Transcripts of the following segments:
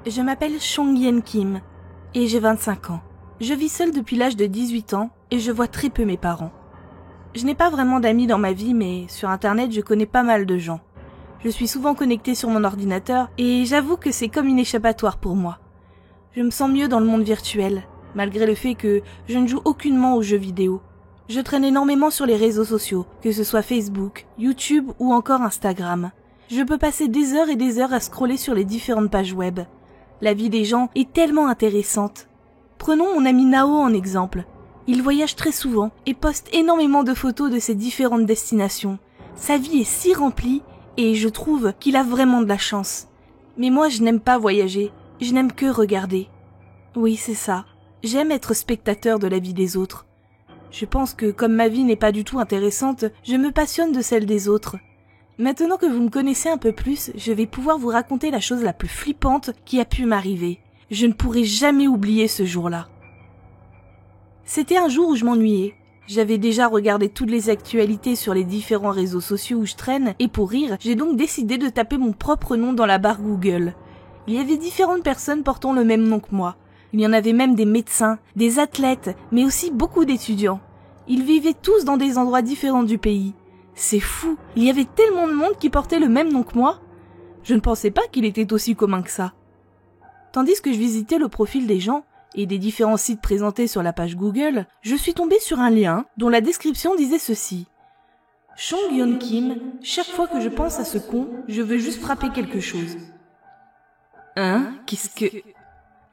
Je m'appelle Chong-Yen Kim et j'ai 25 ans. Je vis seule depuis l'âge de 18 ans et je vois très peu mes parents. Je n'ai pas vraiment d'amis dans ma vie, mais sur internet je connais pas mal de gens. Je suis souvent connectée sur mon ordinateur et j'avoue que c'est comme une échappatoire pour moi. Je me sens mieux dans le monde virtuel, malgré le fait que je ne joue aucunement aux jeux vidéo. Je traîne énormément sur les réseaux sociaux, que ce soit Facebook, YouTube ou encore Instagram. Je peux passer des heures et des heures à scroller sur les différentes pages web. La vie des gens est tellement intéressante. Prenons mon ami Nao en exemple. Il voyage très souvent et poste énormément de photos de ses différentes destinations. Sa vie est si remplie et je trouve qu'il a vraiment de la chance. Mais moi je n'aime pas voyager, je n'aime que regarder. Oui, c'est ça. J'aime être spectateur de la vie des autres. Je pense que comme ma vie n'est pas du tout intéressante, je me passionne de celle des autres. Maintenant que vous me connaissez un peu plus, je vais pouvoir vous raconter la chose la plus flippante qui a pu m'arriver. Je ne pourrai jamais oublier ce jour-là. C'était un jour où je m'ennuyais. J'avais déjà regardé toutes les actualités sur les différents réseaux sociaux où je traîne, et pour rire, j'ai donc décidé de taper mon propre nom dans la barre Google. Il y avait différentes personnes portant le même nom que moi. Il y en avait même des médecins, des athlètes, mais aussi beaucoup d'étudiants. Ils vivaient tous dans des endroits différents du pays. C'est fou, il y avait tellement de monde qui portait le même nom que moi. Je ne pensais pas qu'il était aussi commun que ça. Tandis que je visitais le profil des gens et des différents sites présentés sur la page Google, je suis tombée sur un lien dont la description disait ceci. Chong-Yen Kim, chaque fois que je pense à ce con, je veux juste frapper quelque chose. Hein? Qu'est-ce que...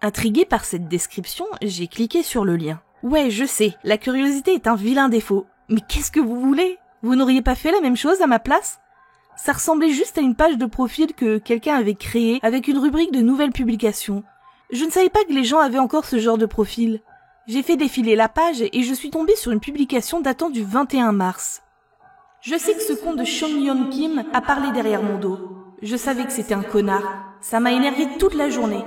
Intriguée par cette description, j'ai cliqué sur le lien. Ouais, je sais, la curiosité est un vilain défaut. Mais qu'est-ce que vous voulez? Vous n'auriez pas fait la même chose à ma place? Ça ressemblait juste à une page de profil que quelqu'un avait créée avec une rubrique de nouvelles publications. Je ne savais pas que les gens avaient encore ce genre de profil. J'ai fait défiler la page et je suis tombée sur une publication datant du 21 mars. Je sais que ce con de Chong-Yen Kim a parlé derrière mon dos. Je savais que c'était un connard. Ça m'a énervé toute la journée.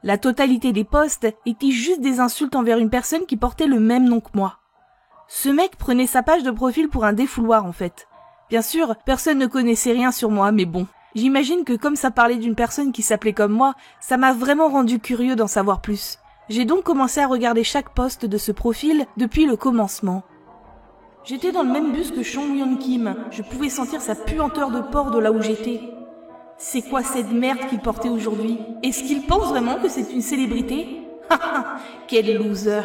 La totalité des posts étaient juste des insultes envers une personne qui portait le même nom que moi. Ce mec prenait sa page de profil pour un défouloir en fait. Bien sûr, personne ne connaissait rien sur moi, mais bon. J'imagine que comme ça parlait d'une personne qui s'appelait comme moi, ça m'a vraiment rendu curieux d'en savoir plus. J'ai donc commencé à regarder chaque post de ce profil depuis le commencement. J'étais dans le même bus que Chong-Yen Kim. Je pouvais sentir sa puanteur de porc de là où j'étais. C'est quoi cette merde qu'il portait aujourd'hui? Est-ce qu'il pense vraiment que c'est une célébrité? Haha, quel loser!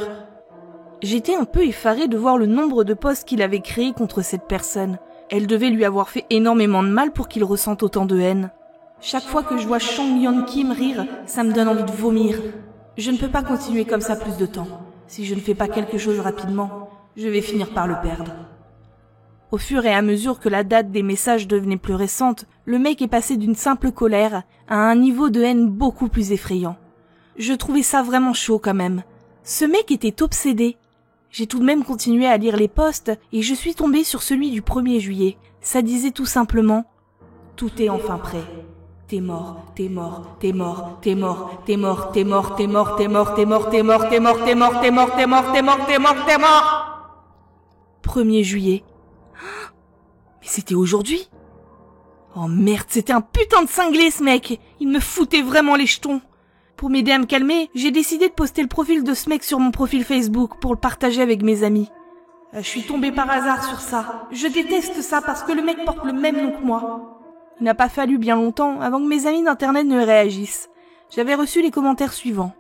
J'étais un peu effarée de voir le nombre de posts qu'il avait créés contre cette personne. Elle devait lui avoir fait énormément de mal pour qu'il ressente autant de haine. Chaque fois que je vois Chong-Yen Kim rire, ça me donne envie de vomir. Je ne peux pas continuer comme ça plus de temps. Si je ne fais pas quelque chose rapidement, je vais finir par le perdre. Au fur et à mesure que la date des messages devenait plus récente, le mec est passé d'une simple colère à un niveau de haine beaucoup plus effrayant. Je trouvais ça vraiment chaud quand même. Ce mec était obsédé. J'ai tout de même continué à lire les posts et je suis tombée sur celui du 1er juillet. Ça disait tout simplement « Tout est enfin prêt. T'es mort, t'es mort, t'es mort, t'es mort, t'es mort, t'es mort, t'es mort, t'es mort, t'es mort, t'es mort, t'es mort, t'es mort, t'es mort, t'es mort, t'es mort, t'es mort, t'es mort. » 1er juillet. Mais c'était aujourd'hui. Oh merde, c'était un putain de cinglé ce mec. Il me foutait vraiment les jetons. Pour m'aider à me calmer, j'ai décidé de poster le profil de ce mec sur mon profil Facebook pour le partager avec mes amis. Je suis tombée par hasard sur ça. Je déteste ça parce que le mec porte le même nom que moi. Il n'a pas fallu bien longtemps avant que mes amis d'internet ne réagissent. J'avais reçu les commentaires suivants.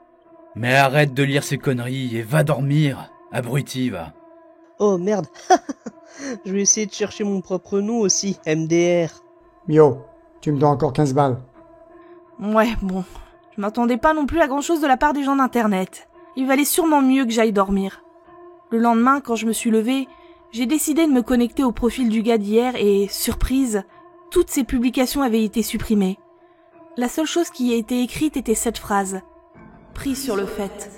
Mais arrête de lire ces conneries et va dormir, abruti va. Oh merde. Je vais essayer de chercher mon propre nom aussi, MDR. Yo, tu me dois encore 15 balles. Ouais, bon. Je m'attendais pas non plus à grand chose de la part des gens d'internet. Il valait sûrement mieux que j'aille dormir. Le lendemain, quand je me suis levée, j'ai décidé de me connecter au profil du gars d'hier et, surprise, toutes ces publications avaient été supprimées. La seule chose qui y a été écrite était cette phrase. Pris sur le fait.